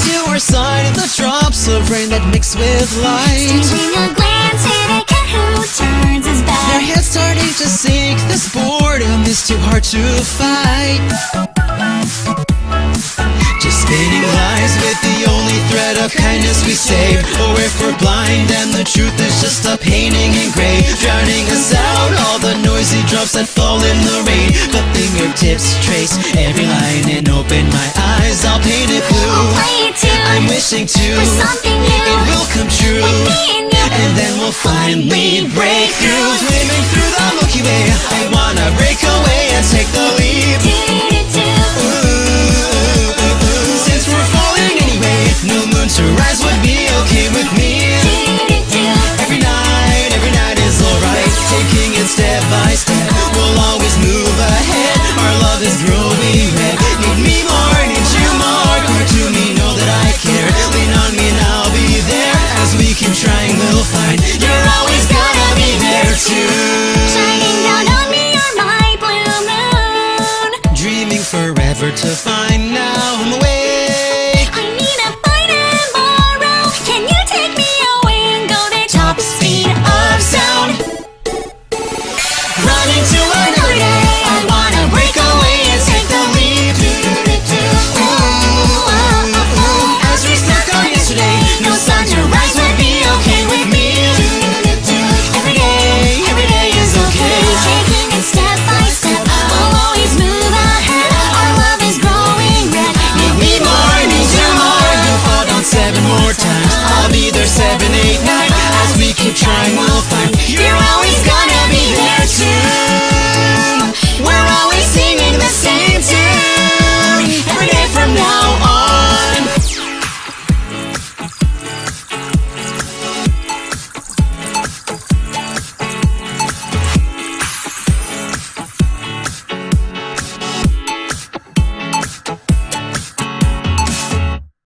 to our side of the drops of rain that mix with light. Stealing a glance at a cat who turns his back. Their heads starting to sink, this boredom is too hard to fight. Just spinning lies with the only thread of kindness we save. Or if we're blind and the truth is just a painting in gray, drowning us out, all the noisy drops that fall in the rain. But fingertips trace every line and open my eyes, I'll paint a clue. I'll play it too. I'm wishing to, for something new. it will come true, With me and you. and then we'll finally break through. Swimming through the Milky Way, I wanna break away and take the leap.